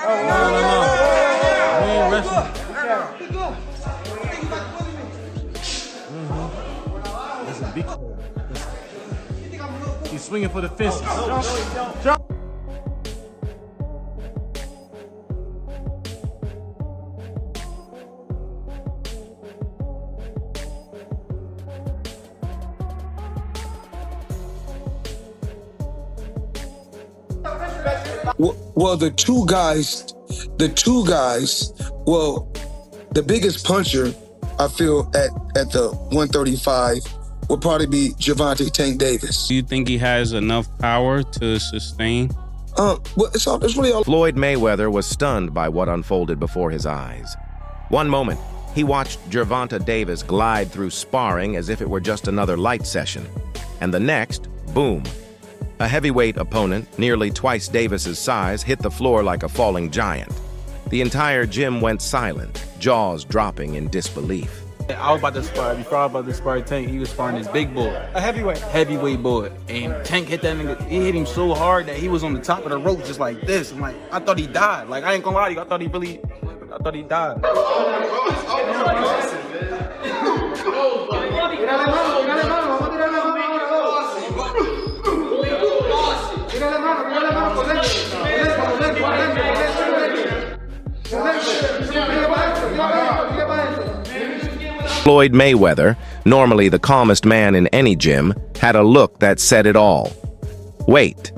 We ain't wrestling. That's a big. He's swinging for the fences. Well, the two guys, well, the biggest puncher, I feel, at the 135 would probably be Gervonta Tank Davis. Do you think he has enough power to sustain? Well, it's really all. Floyd Mayweather was stunned by what unfolded before his eyes. One moment, he watched Gervonta Davis glide through sparring as if it were just another light session. And the next, boom. A heavyweight opponent, nearly twice Davis's size, hit the floor like a falling giant. The entire gym went silent, jaws dropping in disbelief. I was about to spar. Before I was about to spar Tank, he was sparring this big boy. A heavyweight boy. And Tank hit that nigga. He hit him so hard that he was on the top of the rope just like this. I'm like, I thought he died. Like, I ain't gonna lie to you. I thought he died. Floyd Mayweather, normally the calmest man in any gym, had a look that said it all. Wait,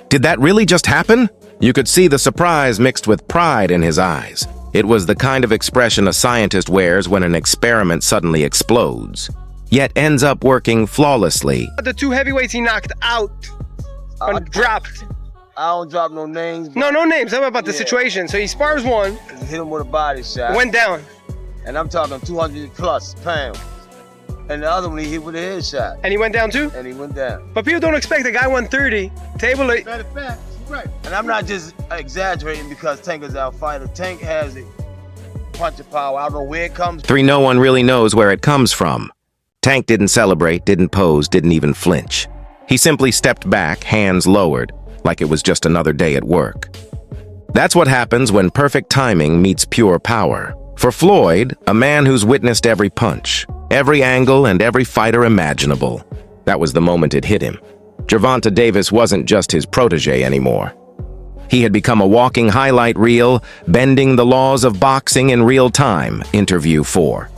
did that really just happen? You could see the surprise mixed with pride in his eyes. It was the kind of expression a scientist wears when an experiment suddenly explodes, yet ends up working flawlessly. The two heavyweights he knocked out, dropped. I don't drop no names. No names. I'm about the situation. So he spars one. Hit him with a body shot. Went down. And I'm talking 200 plus pounds. And the other one he hit with a headshot. And he went down too? And he went down. But people don't expect a guy 130, table it. Matter of fact, right. And I'm not just exaggerating because Tank is our fighter. Tank has a punch of power. I don't know where it comes from. No one really knows where it comes from. Tank didn't celebrate, didn't pose, didn't even flinch. He simply stepped back, hands lowered, like it was just another day at work. That's what happens when perfect timing meets pure power. For Floyd, a man who's witnessed every punch, every angle, and every fighter imaginable, that was the moment it hit him. Gervonta Davis wasn't just his protege anymore. He had become a walking highlight reel, bending the laws of boxing in real time. Interview 4.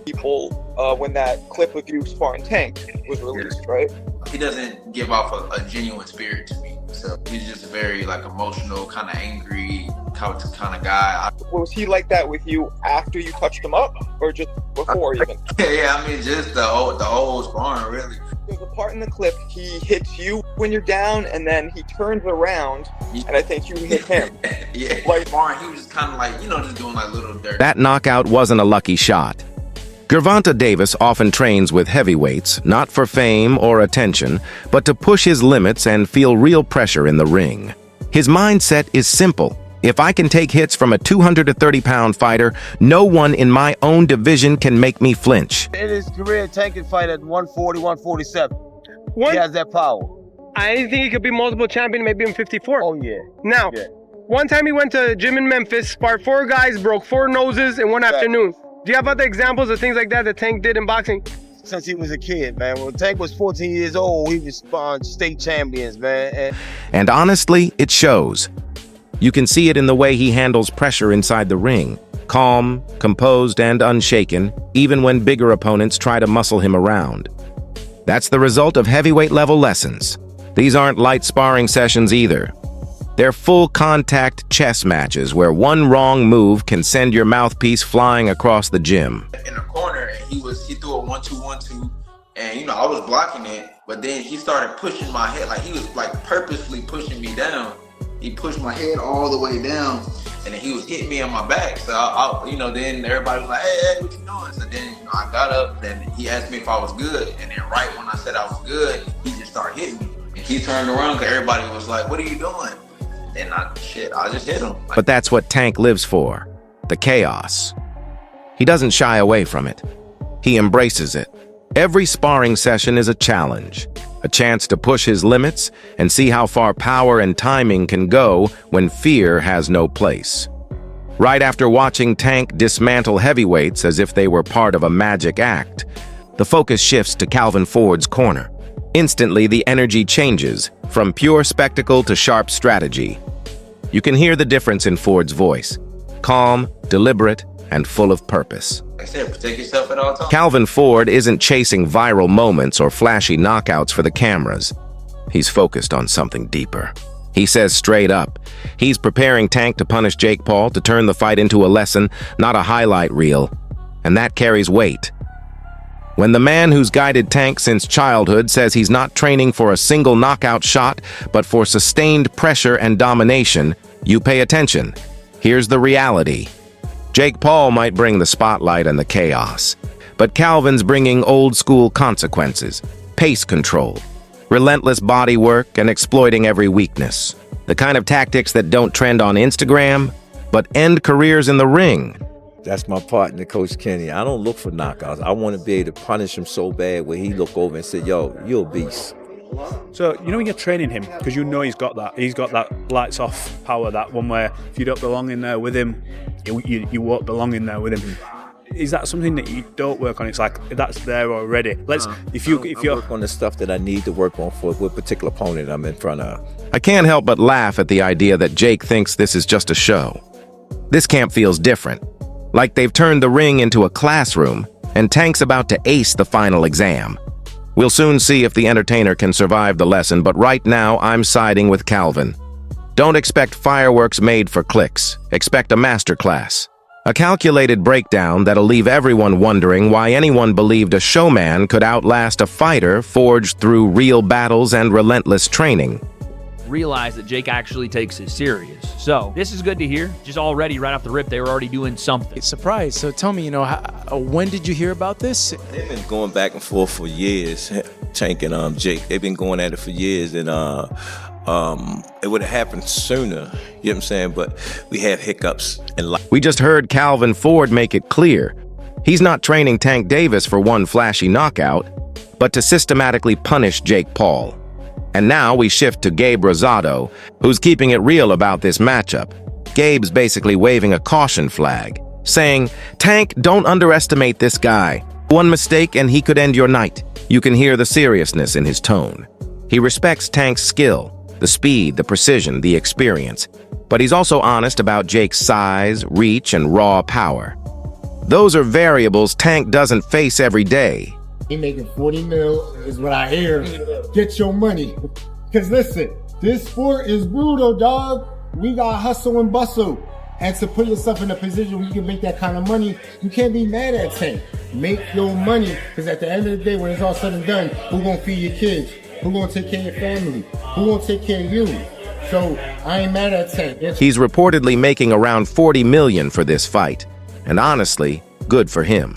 People, when that clip of you sparring Tank was released, right? He doesn't give off a genuine spirit to me. So he's just a very emotional, kind of angry, kind of guy. Was he like that with you after you touched him up, or just before even? Yeah, I mean just the whole sparring really. There's a part in the clip he hits you when you're down, and then he turns around, and I think you hit him. Yeah, like sparring, he was just kind of just doing little dirt. That knockout wasn't a lucky shot. Gervonta Davis often trains with heavyweights, not for fame or attention, but to push his limits and feel real pressure in the ring. His mindset is simple. If I can take hits from a 230-pound fighter, no one in my own division can make me flinch. In his career, Tank can fight at 140, 147. He has that power. I think he could be multiple champion, maybe in 54. Oh, yeah. Now, one time he went to a gym in Memphis, sparred 4 guys, broke 4 noses in one afternoon. Do you have other examples of things like that Tank did in boxing? Since he was a kid, man. When Tank was 14 years old, he was sparring state champions, man. And honestly, it shows. You can see it in the way he handles pressure inside the ring. Calm, composed, and unshaken, even when bigger opponents try to muscle him around. That's the result of heavyweight-level lessons. These aren't light sparring sessions either. They're full-contact chess matches where one wrong move can send your mouthpiece flying across the gym. In the corner, and he threw a 1-2-1-2, and I was blocking it, but then he started pushing my head, he was purposely pushing me down. He pushed my head all the way down, and then he was hitting me on my back. So then everybody was like, hey, what you doing? So then I got up, then he asked me if I was good, and then right when I said I was good, he just started hitting me. And he turned around because everybody was like, what are you doing? And I just hit him. But that's what Tank lives for, the chaos. He doesn't shy away from it. He embraces it. Every sparring session is a challenge. a chance to push his limits and see how far power and timing can go when fear has no place. Right after watching Tank dismantle heavyweights as if they were part of a magic act, the focus shifts to Calvin Ford's corner. Instantly, the energy changes, from pure spectacle to sharp strategy. You can hear the difference in Ford's voice, calm, deliberate, and full of purpose. Like I said, protect yourself at all times. Calvin Ford isn't chasing viral moments or flashy knockouts for the cameras. He's focused on something deeper. He says straight up, he's preparing Tank to punish Jake Paul, to turn the fight into a lesson, not a highlight reel. And that carries weight. When the man who's guided Tank since childhood says he's not training for a single knockout shot, but for sustained pressure and domination, you pay attention. Here's the reality. Jake Paul might bring the spotlight and the chaos, but Calvin's bringing old-school consequences, pace control, relentless body work, and exploiting every weakness. The kind of tactics that don't trend on Instagram, but end careers in the ring. That's my partner, Coach Kenny. I don't look for knockouts. I want to be able to punish him so bad where he look over and say, yo, you're a beast. So, you know, when you're training him, because you know he's got that lights off power, that one where if you don't belong in there with him, you won't belong in there with him. Is that something that you don't work on? It's like, that's there already. If you work on the stuff that I need to work on for a particular opponent I'm in front of. I can't help but laugh at the idea that Jake thinks this is just a show. This camp feels different. Like they've turned the ring into a classroom, and Tank's about to ace the final exam. We'll soon see if the entertainer can survive the lesson, but right now I'm siding with Calvin. Don't expect fireworks made for clicks. Expect a masterclass. A calculated breakdown that'll leave everyone wondering why anyone believed a showman could outlast a fighter forged through real battles and relentless training. Realize that Jake actually takes it serious. So this is good to hear. Just already right off the rip, they were already doing something. Surprised. So tell me, when did you hear about this? They've been going back and forth for years, Tank and Jake. They've been going at it for years, and it would have happened sooner. You know what I'm saying? But we had hiccups in life. We just heard Calvin Ford make it clear. He's not training Tank Davis for one flashy knockout, but to systematically punish Jake Paul. And now we shift to Gabe Rosado, who's keeping it real about this matchup. Gabe's basically waving a caution flag, saying, Tank, don't underestimate this guy. One mistake and he could end your night. You can hear the seriousness in his tone. He respects Tank's skill, the speed, the precision, the experience, but he's also honest about Jake's size, reach, and raw power. Those are variables Tank doesn't face every day. He making 40 mil is what I hear. Get your money. Cause listen, this sport is brutal, dog. We got hustle and bustle. And to put yourself in a position where you can make that kind of money, you can't be mad at Tank. Make your money, because at the end of the day, when it's all said and done, who gonna feed your kids? Who gonna take care of your family? Who gonna take care of you? So I ain't mad at Tank. He's reportedly making around $40 million for this fight. And honestly, good for him.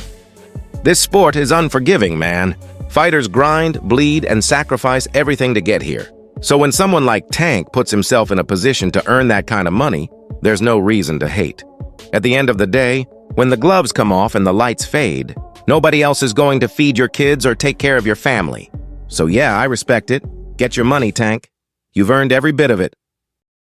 This sport is unforgiving, man. Fighters grind, bleed, and sacrifice everything to get here. So when someone like Tank puts himself in a position to earn that kind of money, there's no reason to hate. At the end of the day, when the gloves come off and the lights fade, nobody else is going to feed your kids or take care of your family. So yeah, I respect it. Get your money, Tank. You've earned every bit of it.